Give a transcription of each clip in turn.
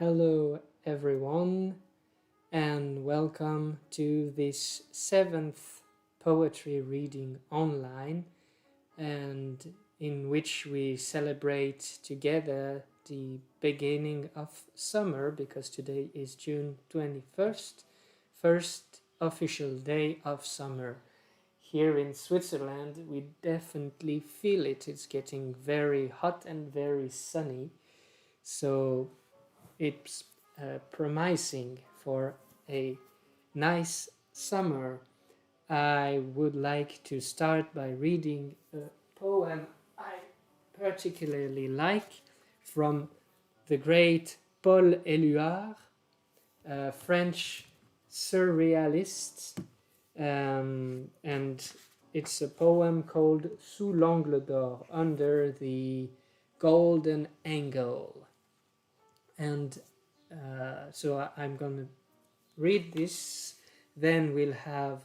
Hello everyone and welcome to this 7th poetry reading online, and in which we celebrate together the beginning of summer, because today is June 21st, first official day of summer. Here in Switzerland we definitely feel it. It's getting very hot and very sunny, so it's promising for a nice summer. I would like to start by reading a poem I particularly like from the great Paul Eluard, a French surrealist, and it's a poem called Sous l'angle d'or, under the golden angle. And so I'm going to read this, then we'll have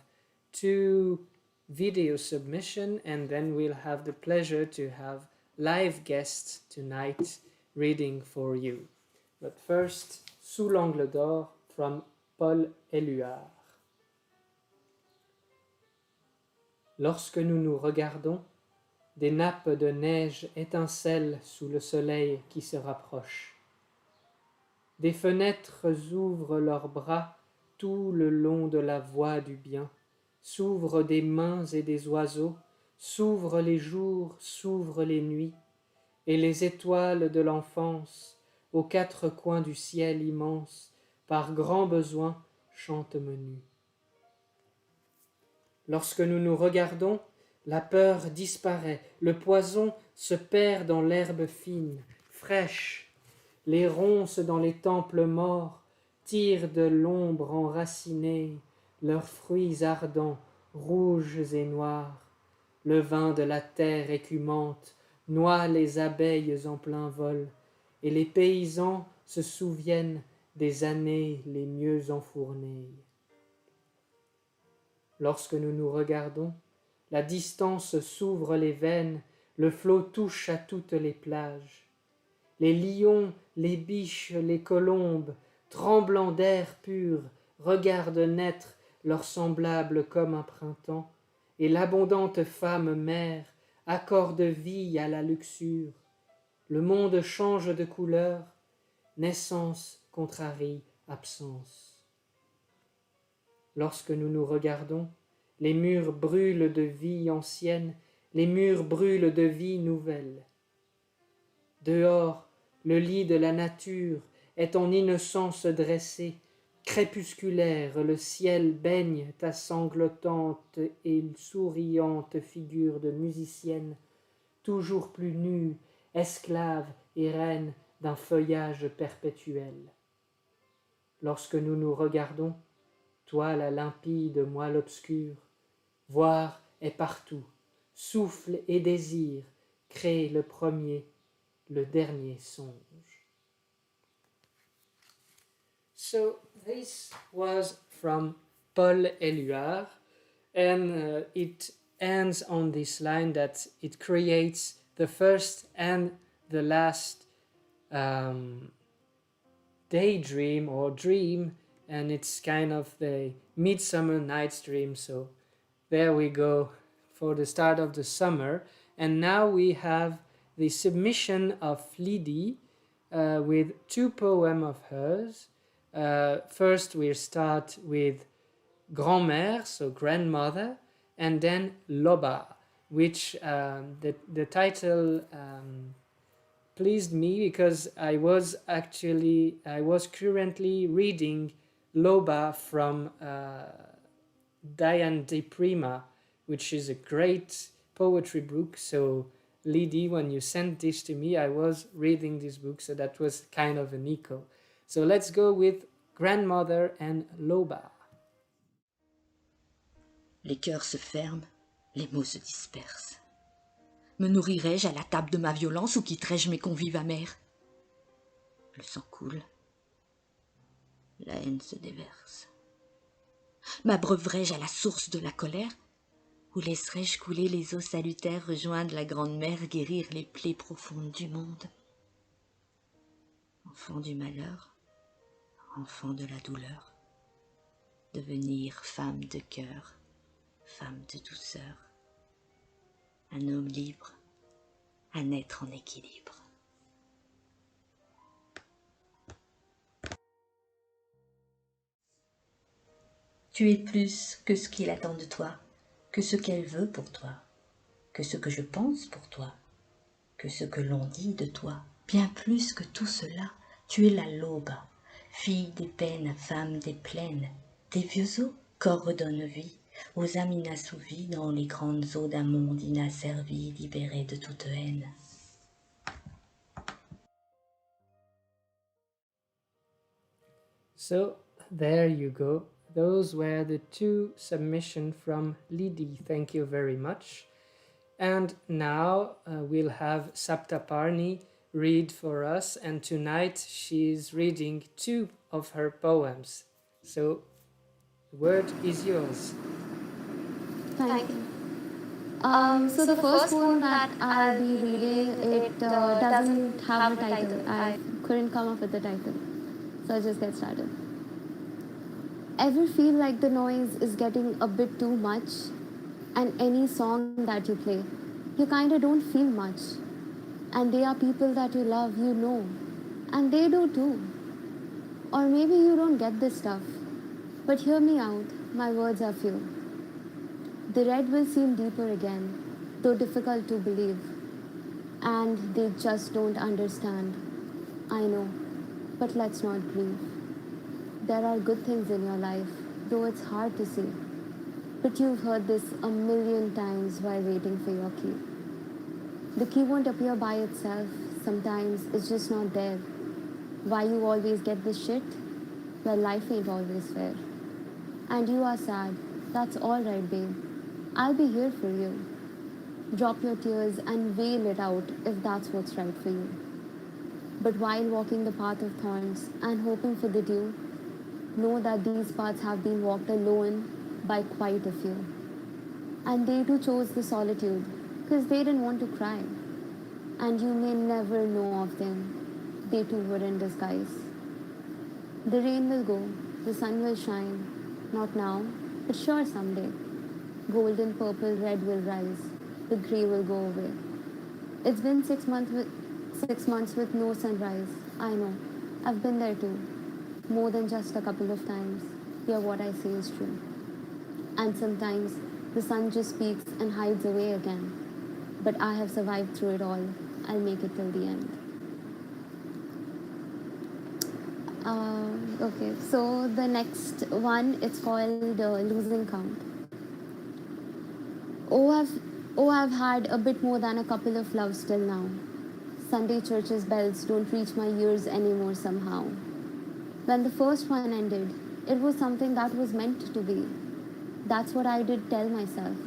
2 video submission, and then we'll have the pleasure to have live guests tonight reading for you. But first, Sous l'angle d'or from Paul Eluard. Lorsque nous nous regardons, des nappes de neige étincellent sous le soleil qui se rapproche. Des fenêtres ouvrent leurs bras tout le long de la voie du bien, s'ouvrent des mains et des oiseaux, s'ouvrent les jours, s'ouvrent les nuits, et les étoiles de l'enfance, aux 4 coins du ciel immense, par grand besoin, chantent menues. Lorsque nous nous regardons, la peur disparaît, le poison se perd dans l'herbe fine, fraîche. Les ronces dans les temples morts tirent de l'ombre enracinée leurs fruits ardents, rouges et noirs. Le vin de la terre écumante noie les abeilles en plein vol, et les paysans se souviennent des années les mieux enfournées. Lorsque nous nous regardons, la distance s'ouvre les veines, le flot touche à toutes les plages. Les lions, les biches, les colombes, tremblants d'air pur, regardent naître leurs semblables comme un printemps, et l'abondante femme mère accorde vie à la luxure. Le monde change de couleur, naissance contrarie absence. Lorsque nous nous regardons, les murs brûlent de vie ancienne, les murs brûlent de vie nouvelle. Dehors, le lit de la nature est en innocence dressé, crépusculaire, le ciel baigne ta sanglotante et souriante figure de musicienne, toujours plus nue, esclave et reine d'un feuillage perpétuel. Lorsque nous nous regardons, toi la limpide, moi l'obscur, voir est partout, souffle et désir, crée le premier, le dernier songe. So this was from Paul Eluard, and it ends on this line that it creates the first and the last daydream or dream, and it's kind of the Midsummer Night's Dream. So there we go for the start of the summer. And now we have the submission of Lydie with 2 poems of hers. First we'll start with Grand-Mère, so grandmother, and then Loba, which the title pleased me because I was currently reading Loba from Diane de Prima, which is a great poetry book. So Lydie, when you sent this to me, I was reading this book, so that was kind of an echo. So let's go with Grandmother and Loba. Les cœurs se ferment, les mots se dispersent. Me nourrirai-je à la table de ma violence ou quitterai-je mes convives amers? Le sang coule, la haine se déverse. M'abreuverai-je à la source de la colère ou laisserai-je couler les eaux salutaires rejoindre la Grand-Mère, guérir les plaies profondes du monde? Enfant du malheur, enfant de la douleur, devenir femme de cœur, femme de douceur, un homme libre, un être en équilibre. Tu es plus que ce qu'il attend de toi, que ce qu'elle veut pour toi, que ce que je pense pour toi, que ce que l'on dit de toi. Bien plus que tout cela, tu es la Loba, fille des peines, femme des plaines, des vieux os, corps redonne vie, aux âmes inassouvies dans les grandes eaux d'un monde inasservi, libéré de toute haine. So there you go. Those were the two submissions from Lydie. Thank you very much. And now we'll have Saptaparni read for us. And tonight she's reading 2 of her poems. So the word is yours. Thank you. So the first poem that I'll be reading, it doesn't have a title. I couldn't come up with a title. So I'll just get started. Ever feel like the noise is getting a bit too much? And any song that you play, you kind of don't feel much. And they are people that you love, you know. And they do too. Or maybe you don't get this stuff. But hear me out, my words are few. The red will seem deeper again, though difficult to believe. And they just don't understand. I know, but let's not grieve. There are good things in your life, though it's hard to see. But you've heard this a million times while waiting for your key. The key won't appear by itself. Sometimes it's just not there. Why you always get this shit? Well, life ain't always fair. And you are sad. That's all right, babe. I'll be here for you. Drop your tears and wail it out if that's what's right for you. But while walking the path of thorns and hoping for the dew, know that these paths have been walked alone by quite a few. And they too chose the solitude because they didn't want to cry. And you may never know of them. They too were in disguise. The rain will go, the sun will shine, not now, but sure someday. Golden, purple, red will rise, the grey will go away. It's been 6 months with no sunrise. I know, I've been there too. More than just a couple of times. Yeah, what I say is true. And sometimes the sun just speaks and hides away again. But I have survived through it all. I'll make it till the end. Okay, so the next one, it's called Losing Count. I've had a bit more than a couple of loves till now. Sunday church's bells don't reach my ears anymore somehow. When the first one ended, it was something that was meant to be. That's what I did tell myself.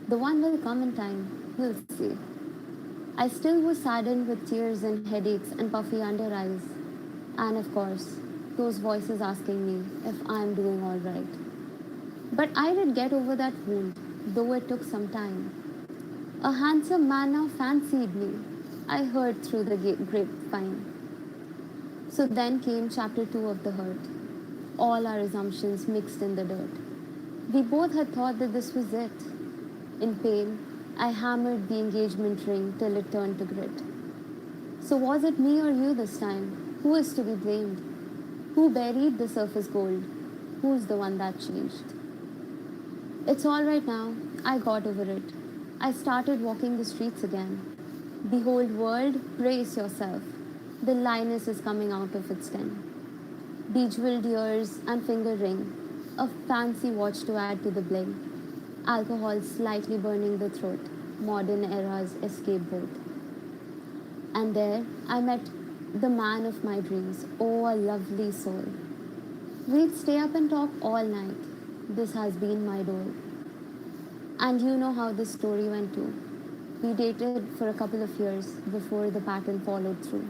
The one will come in time, we'll see. I still was saddened with tears and headaches and puffy under eyes. And of course, those voices asking me if I'm doing all right. But I did get over that wound, though it took some time. A handsome man now fancied me, I heard through the grapevine. So then came chapter 2 of the hurt. All our assumptions mixed in the dirt. We both had thought that this was it. In pain, I hammered the engagement ring till it turned to grit. So was it me or you this time? Who is to be blamed? Who buried the surface gold? Who's the one that changed? It's all right now. I got over it. I started walking the streets again. Behold, world, brace yourself. The lioness is coming out of its den. Bejeweled ears and finger ring, a fancy watch to add to the bling, alcohol slightly burning the throat, modern era's escape boat. And there I met the man of my dreams, oh, a lovely soul. We'd stay up and talk all night. This has been my dole. And you know how this story went too. We dated for a couple of years before the pattern followed through.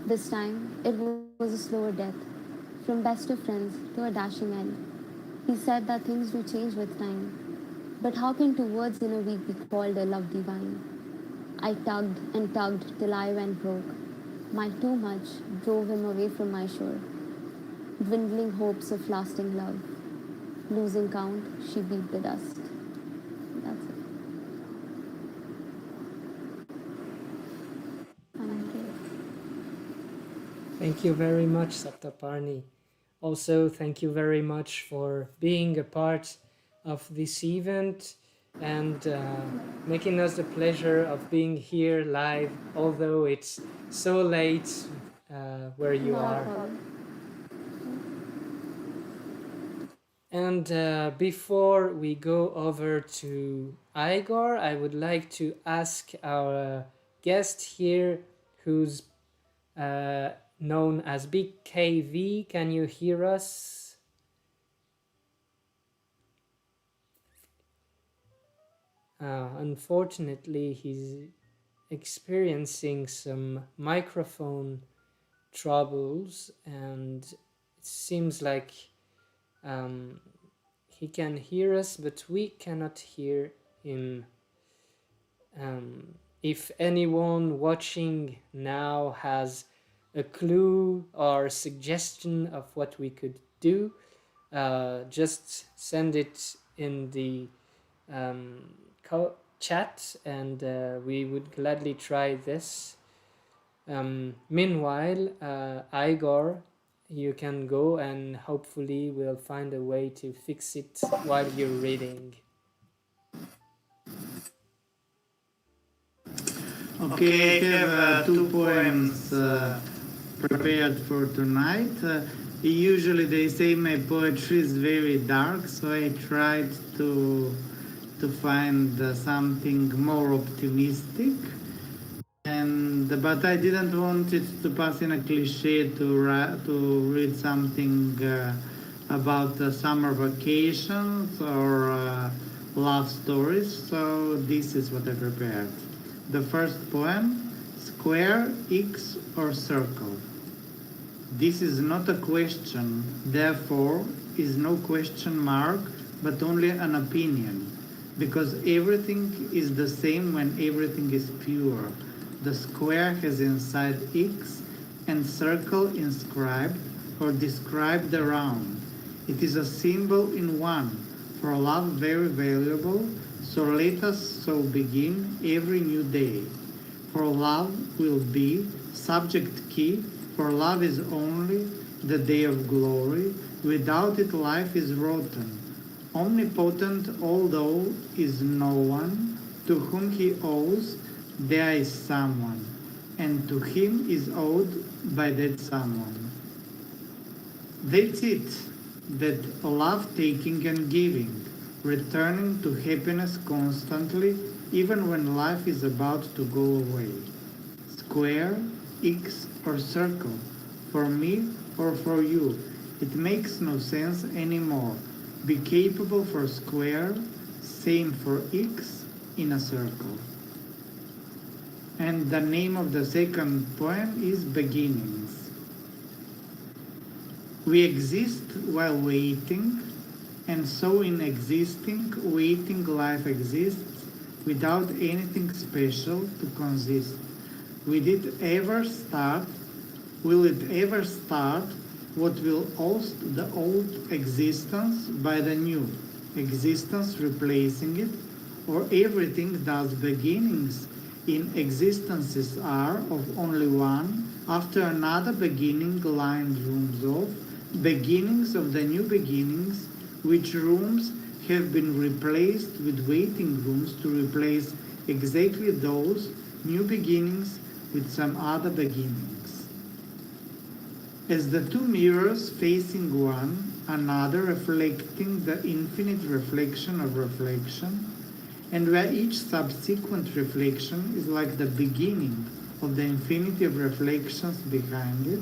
This time, it was a slower death. From best of friends to a dashing end. He said that things do change with time. But how can 2 words in a week be called a love divine? I tugged and tugged till I went broke. My too much drove him away from my shore. Dwindling hopes of lasting love. Losing count, she beat the dust. That's it. Thank you. Thank you very much, Saptaparni. Also, thank you very much for being a part of this event and making us the pleasure of being here live, although it's so late where you Not a are. problem. And before we go over to Igor, I would like to ask our guest here, who's known as BigKV. Can you hear us? Unfortunately, he's experiencing some microphone troubles, and it seems like he can hear us, but we cannot hear him. If anyone watching now has a clue or suggestion of what we could do, just send it in the chat, and we would gladly try this. Meanwhile, Igor, you can go and hopefully we'll find a way to fix it while you're reading. Okay, I have two poems prepared for tonight. Usually they say my poetry is very dark, so I tried to find something more optimistic. But I didn't want it to pass in a cliche to read something about summer vacations or love stories. So this is what I prepared. The first poem: square, X, or circle. This is not a question, therefore is no question mark, but only an opinion, because everything is the same when everything is pure. The square has inside X and circle inscribed or described around. It is a symbol in one, for love very valuable, so let us so begin every new day. For love will be subject key, for love is only the day of glory, without it life is rotten. Omnipotent although is no one, to whom he owes there is someone, and to him is owed by that someone. That's it, that love taking and giving, returning to happiness constantly, even when life is about to go away. Square, X, or circle, for me or for you, it makes no sense anymore. Be capable for square, same for X in a circle. And the name of the second poem is Beginnings. We exist while waiting, and so in existing, waiting life exists without anything special to consist. Will it ever start? Will it ever start what will oust the old existence by the new existence replacing it? Or everything does beginnings in existences are of only one, after another beginning lined rooms of, beginnings of the new beginnings, which rooms have been replaced with waiting rooms to replace exactly those new beginnings with some other beginnings. As the two mirrors facing one another reflecting the infinite reflection of reflection, and where each subsequent reflection is like the beginning of the infinity of reflections behind it,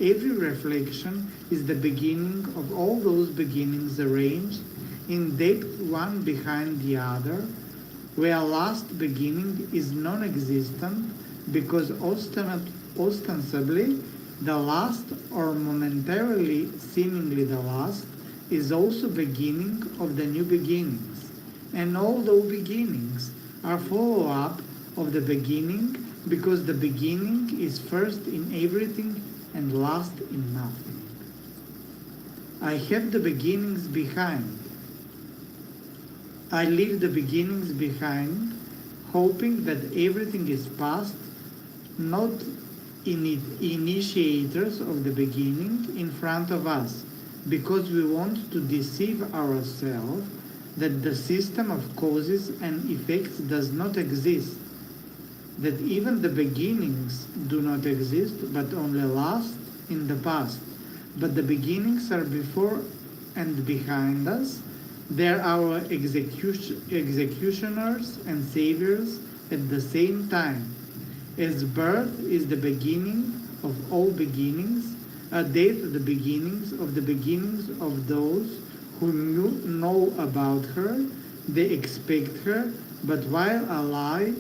every reflection is the beginning of all those beginnings arranged in depth one behind the other, where last beginning is non-existent because ostensibly the last, or momentarily seemingly the last, is also beginning of the new beginnings. And all those beginnings are follow-up of the beginning, because the beginning is first in everything and last in nothing. I have the beginnings behind. I leave the beginnings behind, hoping that everything is past, not initiators of the beginning in front of us, because we want to deceive ourselves that the system of causes and effects does not exist, that even the beginnings do not exist but only last in the past. But the beginnings are before and behind us. They are our executioners and saviors at the same time. As birth is the beginning of all beginnings, death the beginnings of those who know about her, they expect her, but while alive,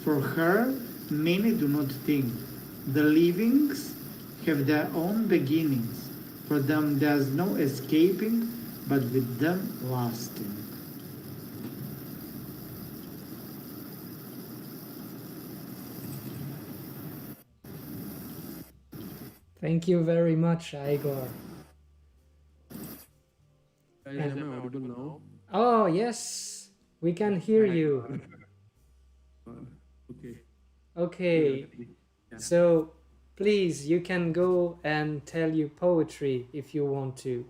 for her, many do not think. The livings have their own beginnings. For them there's no escaping, but with them lasting. Thank you very much, Igor. Guys, am I audible now? Oh, yes, we can hear you. Okay. Okay, so please, you can go and tell your poetry if you want to.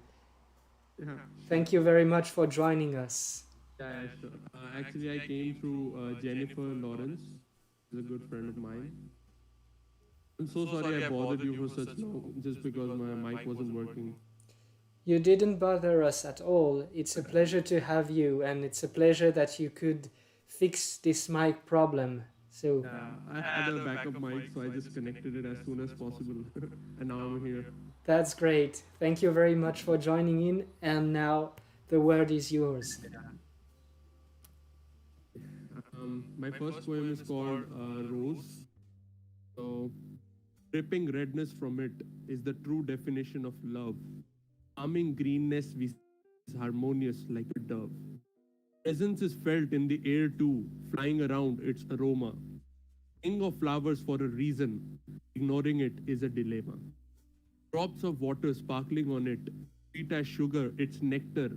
Yeah. Thank you very much for joining us. Yeah, sure. Actually, I came through Jennifer Lawrence, who's a good friend of mine. I'm so sorry I bothered you for such long, just because my mic wasn't working. You didn't bother us at all. It's a pleasure to have you, and it's a pleasure that you could fix this mic problem. So I had a backup mic, so I just connected it as soon as possible, and now I'm here. that's great. Thank you very much for joining in, and now the word is yours. My first poem is called Rose. So, dripping redness from it is the true definition of love. Calming greenness is harmonious like a dove. Presence is felt in the air too, flying around its aroma. King of flowers for a reason, ignoring it is a dilemma. Drops of water sparkling on it, sweet as sugar, its nectar.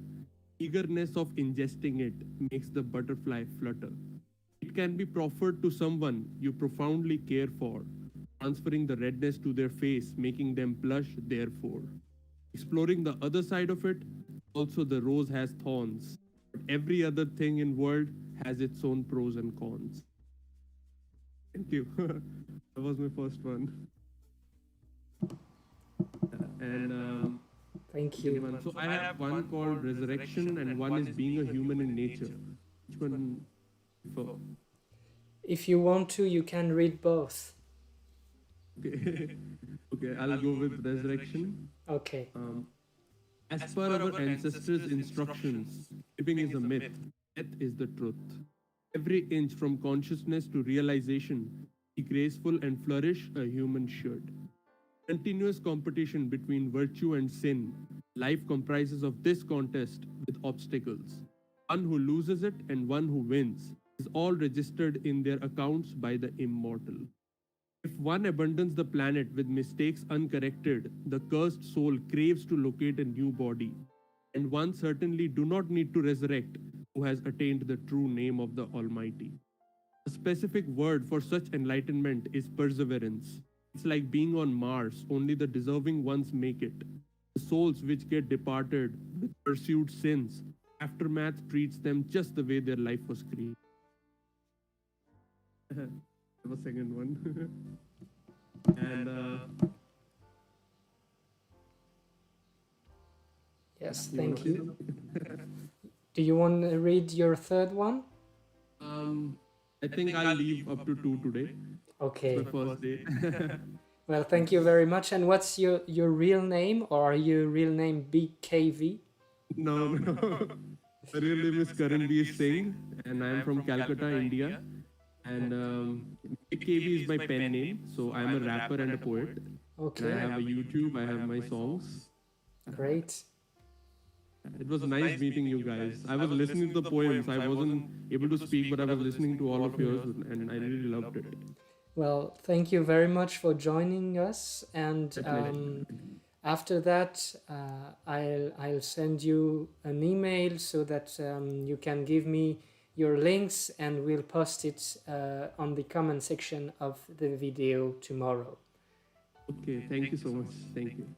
Eagerness of ingesting it makes the butterfly flutter. It can be proffered to someone you profoundly care for, transferring the redness to their face, making them blush therefore. Exploring the other side of it, also the rose has thorns, but every other thing in world has its own pros and cons. Thank you. That was my first one. And Thank you. so I have one called Resurrection and one is Being a Human in Nature. Which one? For? If you want to, you can read both. Okay. Okay, I'll go with Resurrection. Okay. As per our ancestors' instructions, living is a myth, death is the truth. Every inch from consciousness to realization, be graceful and flourish a human should. Continuous competition between virtue and sin, life comprises of this contest with obstacles. One who loses it and one who wins is all registered in their accounts by the immortal. If one abandons the planet with mistakes uncorrected, the cursed soul craves to locate a new body. And one certainly do not need to resurrect who has attained the true name of the Almighty. A specific word for such enlightenment is perseverance. It's like being on Mars, only the deserving ones make it. The souls which get departed with pursued sins, aftermath treats them just the way their life was created. That was second one. And Yes, thank you. Do you want to read your third one? I think I'll leave up to 2 today. Okay. It's my first day. Well, thank you very much. And what's your real name, or are you real name BigKV? No. The real name is Karanveer Singh, and I am from Calcutta, India. And BigKV is my pen name, so I'm a rapper and a poet. Okay. And I have a YouTube, I have my songs. Great. It was nice meeting you guys. I was listening to the poems. I wasn't able to speak, but I was listening to all of yours, and I really loved it. Well, thank you very much for joining us. And after that, I'll send you an email so that you can give me your links, and we'll post it on the comment section of the video tomorrow. Okay, thank you so much. Thank you.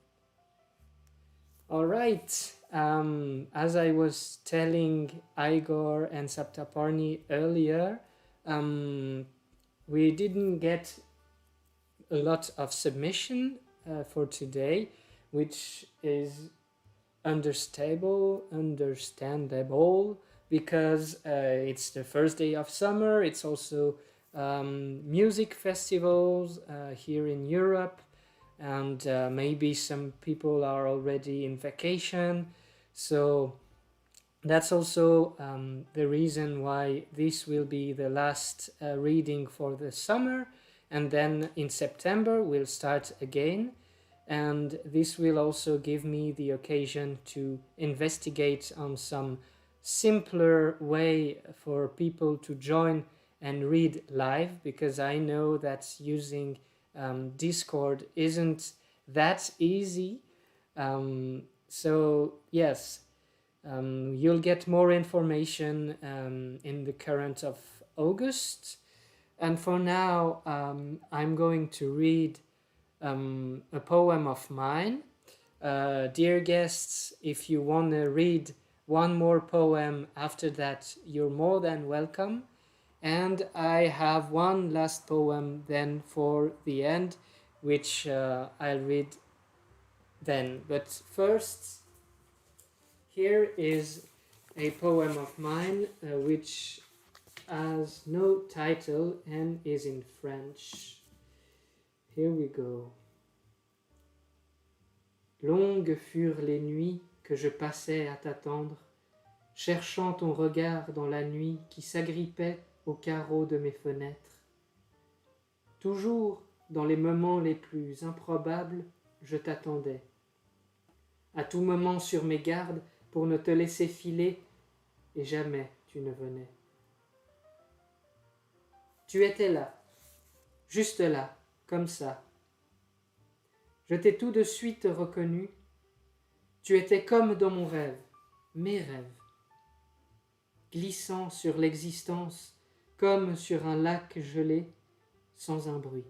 All right. As I was telling Igor and Saptaparni earlier, we didn't get a lot of submission for today, which is understandable, because it's the first day of summer. It's also music festivals here in Europe, and maybe some people are already in vacation. So that's also the reason why this will be the last reading for the summer, and then in September we'll start again. And this will also give me the occasion to investigate on some simpler way for people to join and read live, because I know that using Discord isn't that easy. So yes, you'll get more information in the current of August. And for now, I'm going to read a poem of mine. Dear guests, if you want to read one more poem after that, you're more than welcome. And I have one last poem then for the end, which I'll read then. But first, here is a poem of mine which has no title and is in French. Here we go. Longues furent les nuits que je passais à t'attendre, cherchant ton regard dans la nuit qui s'agrippait aux carreaux de mes fenêtres. Toujours, dans les moments les plus improbables, je t'attendais. À tout moment sur mes gardes pour ne te laisser filer, et jamais tu ne venais. Tu étais là, juste là, comme ça. Je t'ai tout de suite reconnu. Tu étais comme dans mon rêve, mes rêves, glissant sur l'existence comme sur un lac gelé, sans un bruit.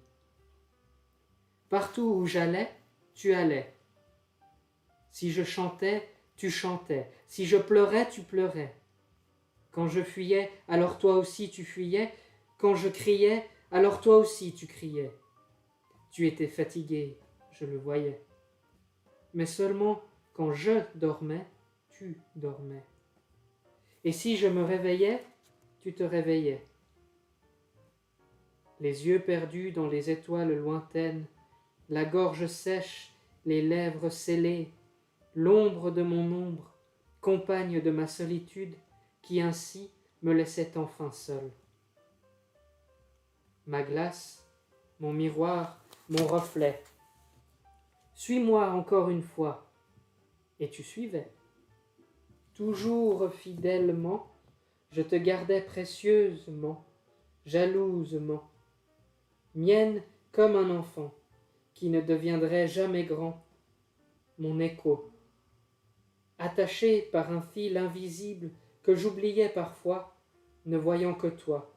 Partout où j'allais, tu allais. Si je chantais, tu chantais. Si je pleurais, tu pleurais. Quand je fuyais, alors toi aussi tu fuyais. Quand je criais, alors toi aussi tu criais. Tu étais fatigué, je le voyais. Mais seulement quand je dormais, tu dormais. Et si je me réveillais, tu te réveillais. Les yeux perdus dans les étoiles lointaines, la gorge sèche, les lèvres scellées, l'ombre de mon ombre, compagne de ma solitude, qui ainsi me laissait enfin seul. Ma glace, mon miroir, mon reflet. Suis-moi encore une fois. Et tu suivais. Toujours fidèlement, je te gardais précieusement, jalousement. Mienne comme un enfant, qui ne deviendrait jamais grand, mon écho. Attaché par un fil invisible que j'oubliais parfois, ne voyant que toi.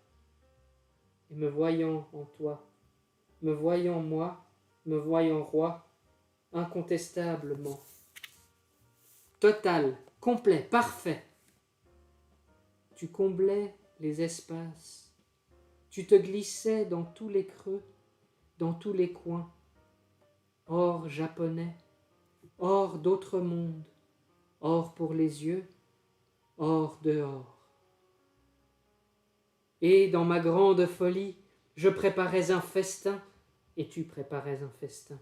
Et me voyant en toi, me voyant moi, me voyant roi, incontestablement. Total, complet, parfait. Tu comblais les espaces, tu te glissais dans tous les creux, dans tous les coins, hors japonais, hors d'autres mondes, hors pour les yeux, hors dehors. Et dans ma grande folie, je préparais un festin, et tu préparais un festin.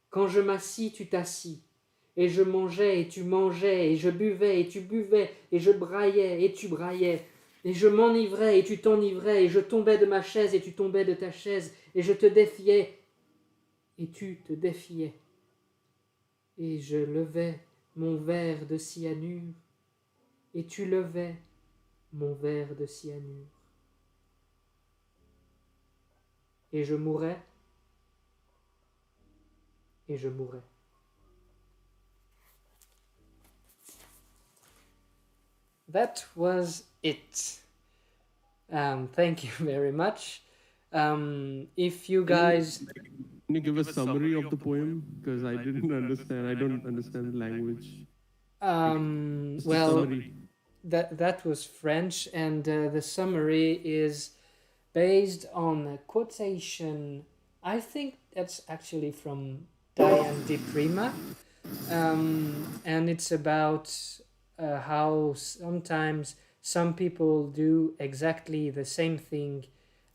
Quand je m'assis, tu t'assis, et je mangeais, et tu mangeais, et je buvais, et tu buvais, et je braillais, et tu braillais, et je m'enivrais, et tu t'enivrais, et je tombais de ma chaise, et tu tombais de ta chaise, et je te défiais, et tu te défiais. Et je levais mon verre de cyanure, et tu levais mon verre de cyanure. Et je mourais, et je mourais. that was it. Thank you very much. If you guys, Can you give a summary of the poem? Because I didn't understand. I don't understand the language. Just a well, summary. that was French, and the summary is based on a quotation. I think that's actually from Diane Di Prima, and it's about how sometimes some people do exactly the same thing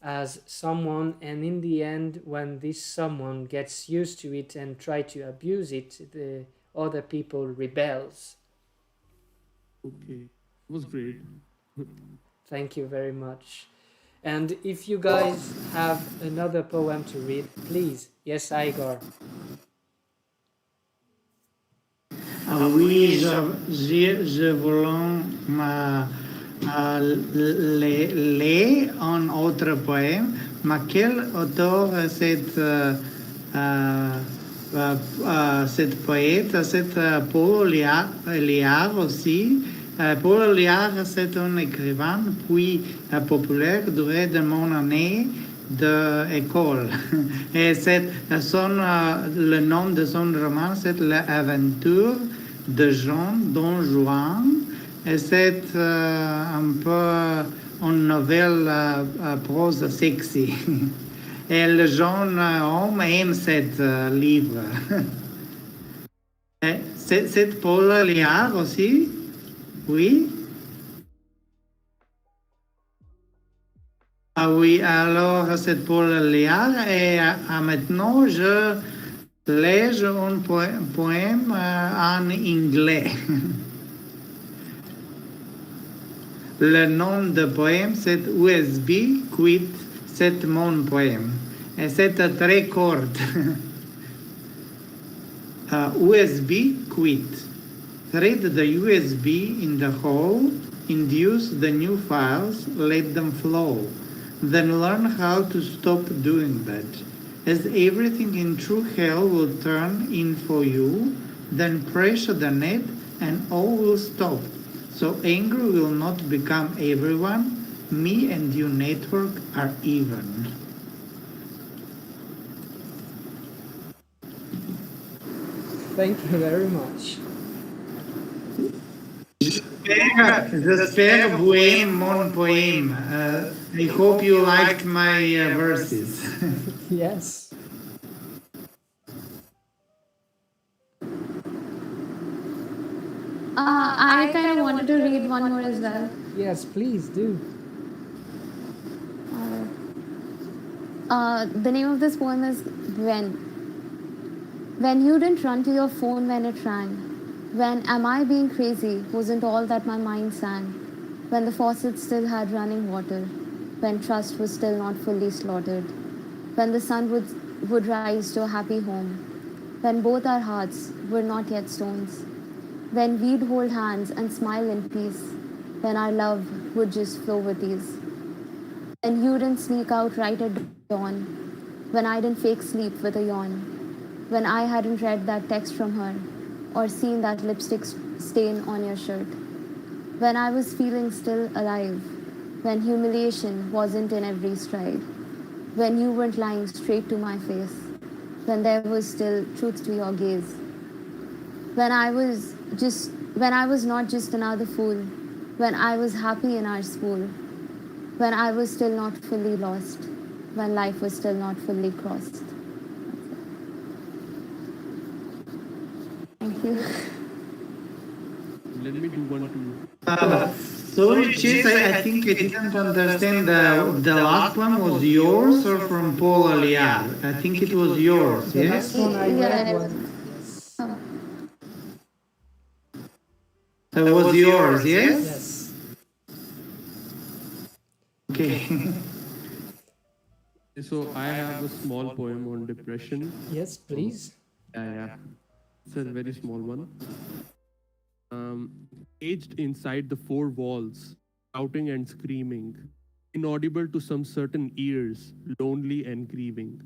as someone, and in the end, when this someone gets used to it and try to abuse it, the other people rebels. Okay. It was great. Thank you very much. And if you guys have another poem to read, please. Yes, Igor. Oui, je voulais lire un autre poème, mais quel auteur cette poète, c'est Paul Eluard aussi. Paul Eluard, c'est un écrivain puis populaire durant de mon année d'école. Et le nom de son roman, c'est L'aventure de Jean Don Juan. Et c'est un peu une nouvelle prose sexy. Et le jeune homme aime ce livre. C'est Paul Eluard aussi? Oui? Ah oui, alors c'est Paul Eluard. Et maintenant, je lis un poème en anglais. Le nom du poème, c'est USB Quit, c'est mon poème. Et c'est très court. USB Quit. Thread the USB in the hole, induce the new files, let them flow. Then learn how to stop doing that. As everything in true hell will turn in for you, then pressure the net and all will stop. So anger will not become everyone. Me and you network are even. Thank you very much. J'espère vous aimez mon poème. I hope you liked my verses. Yes. I kind of wanted to read one more as well. Yes, please do. The name of this poem is When. When you didn't run to your phone when it rang. When am I being crazy wasn't all that my mind sang. When the faucet still had running water. When trust was still not fully slaughtered. When the sun would rise to a happy home. When both our hearts were not yet stones. When we'd hold hands and smile in peace. When our love would just flow with ease. When you didn't sneak out right at dawn. When I didn't fake sleep with a yawn. When I hadn't read that text from her or seen that lipstick stain on your shirt. When I was feeling still alive. When humiliation wasn't in every stride. When you weren't lying straight to my face. When there was still truth to your gaze. When I was not just another fool. When I was happy in our school. When I was still not fully lost. When life was still not fully crossed. Thank you. Let me do one too. Sorry, Chase, I think I didn't understand. The last one was yours or from Paul Eluard? I think it was yours, The yes? last one I read Yeah. was. Yes. Oh. That was yours, yes? Yes. Okay. So I have a small poem on depression. Yes, please. Yeah. It's a very small one. Caged inside the four walls, shouting and screaming, inaudible to some certain ears, lonely and grieving.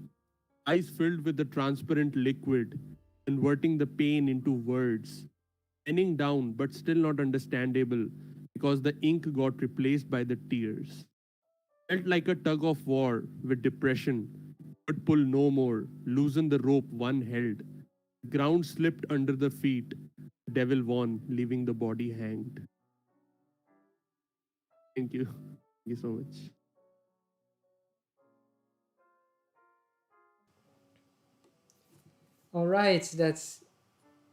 Eyes filled with the transparent liquid, converting the pain into words, penning down but still not understandable because the ink got replaced by the tears. Felt like a tug of war with depression. Could pull no more, loosen the rope one held. The ground slipped under the feet. The devil won, leaving the body hanged. Thank you. Thank you so much. All right, that's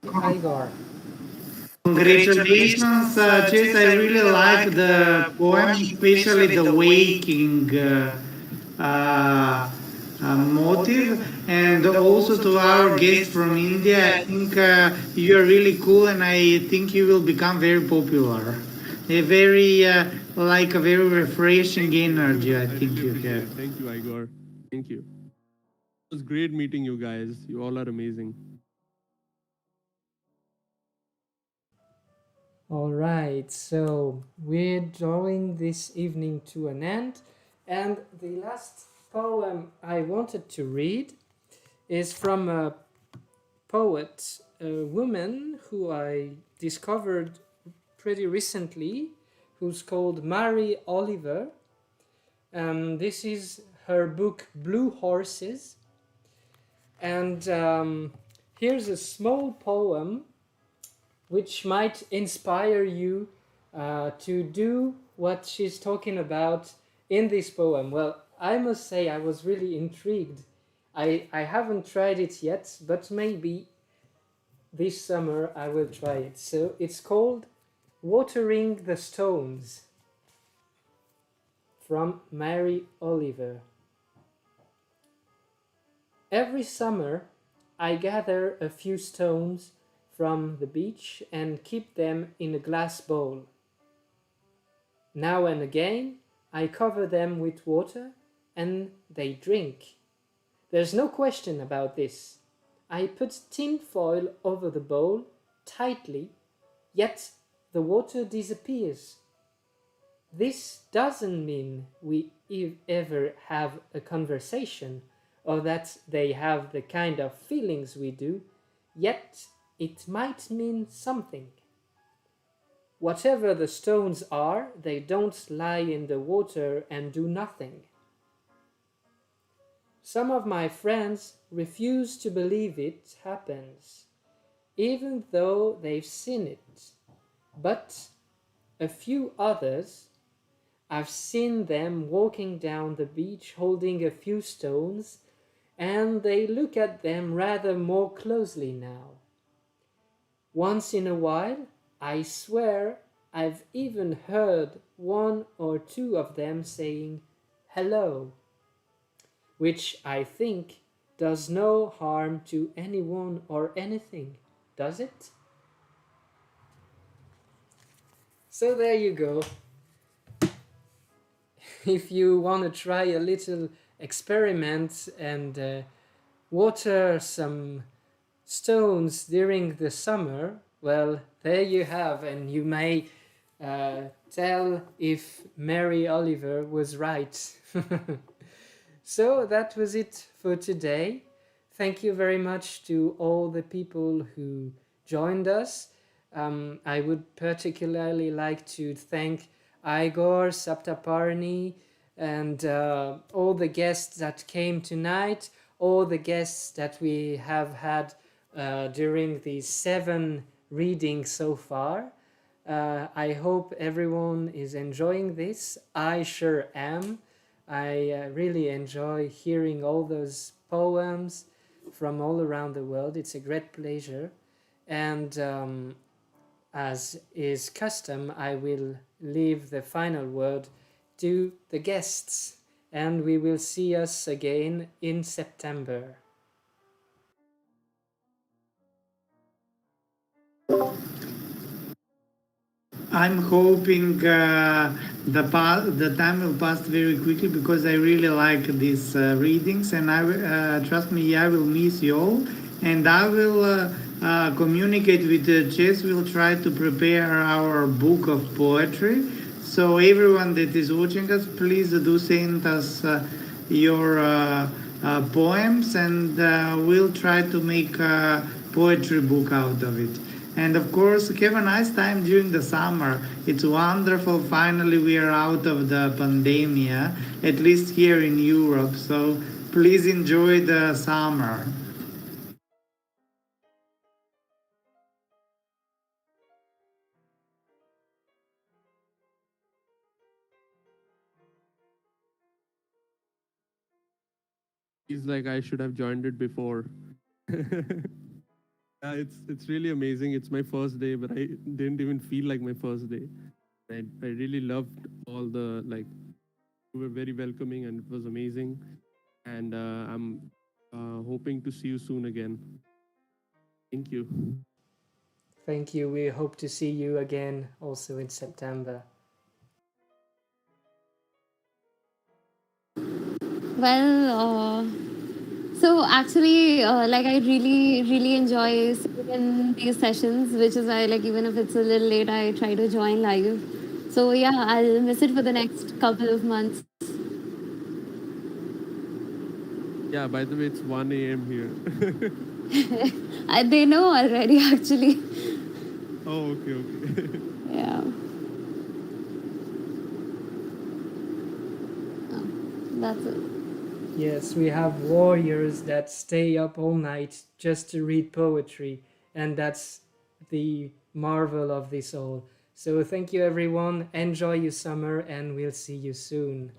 Igor. Congratulations, Chess. I really like the poem, especially the waking motive, and also to our guest from India. I think you're really cool, and I think you will become very popular. A very like a very refreshing energy. I think you have. Thank you, Igor. Thank you. It was great meeting you guys. You all are amazing. All right, so we're drawing this evening to an end, and the last poem I wanted to read is from a poet, a woman who I discovered pretty recently, who's called Mary Oliver. This is her book Blue Horses, and here's a small poem which might inspire you to do what she's talking about in this poem. Well, I must say I was really intrigued. I haven't tried it yet, but maybe this summer I will try it. So it's called Watering the Stones, from Mary Oliver. Every summer I gather a few stones from the beach and keep them in a glass bowl. Now and again I cover them with water and they drink. There's no question about this. I put tin foil over the bowl tightly, yet the water disappears. This doesn't mean we ever have a conversation or that they have the kind of feelings we do, yet it might mean something. Whatever the stones are, they don't lie in the water and do nothing. Some of my friends refuse to believe it happens, even though they've seen it. But a few others, I've seen them walking down the beach holding a few stones, and they look at them rather more closely now. Once in a while, I swear I've even heard one or two of them saying hello, which I think does no harm to anyone or anything, does it? So there you go. If you want to try a little experiment and water some stones during the summer, well, there you have, and you may tell if Mary Oliver was right. So that was it for today. Thank you very much to all the people who joined us. I would particularly like to thank Igor, Saptaparni, and all the guests that came tonight, all the guests that we have had during these 7 readings so far. I hope everyone is enjoying this. I sure am. I really enjoy hearing all those poems from all around the world. It's a great pleasure. And as is custom, I will leave the final word to the guests, and we will see us again in September. I'm hoping the time will pass very quickly because I really like these readings, and trust me, I will miss you all, and I will communicate with Chess. We'll try to prepare our book of poetry. So everyone that is watching us, please do send us your poems, and we'll try to make a poetry book out of it. And of course, have a nice time during the summer. It's wonderful. Finally, we are out of the pandemia, at least here in Europe. So please enjoy the summer. He's like, I should have joined it before. It's really amazing. It's my first day, but I didn't even feel like my first day. I really loved all the, like, you were very welcoming and it was amazing. And I'm hoping to see you soon again. Thank you. Thank you. We hope to see you again also in September. Well, so actually, like I really enjoy sitting in these sessions, which is why, like, even if it's a little late, I try to join live. So yeah, I'll miss it for the next couple of months. Yeah, by the way, it's 1 a.m. here. They know already, actually. Oh, okay. Yeah. Oh, that's it. Yes, we have warriors that stay up all night just to read poetry, and that's the marvel of this all. So thank you everyone, enjoy your summer, and we'll see you soon.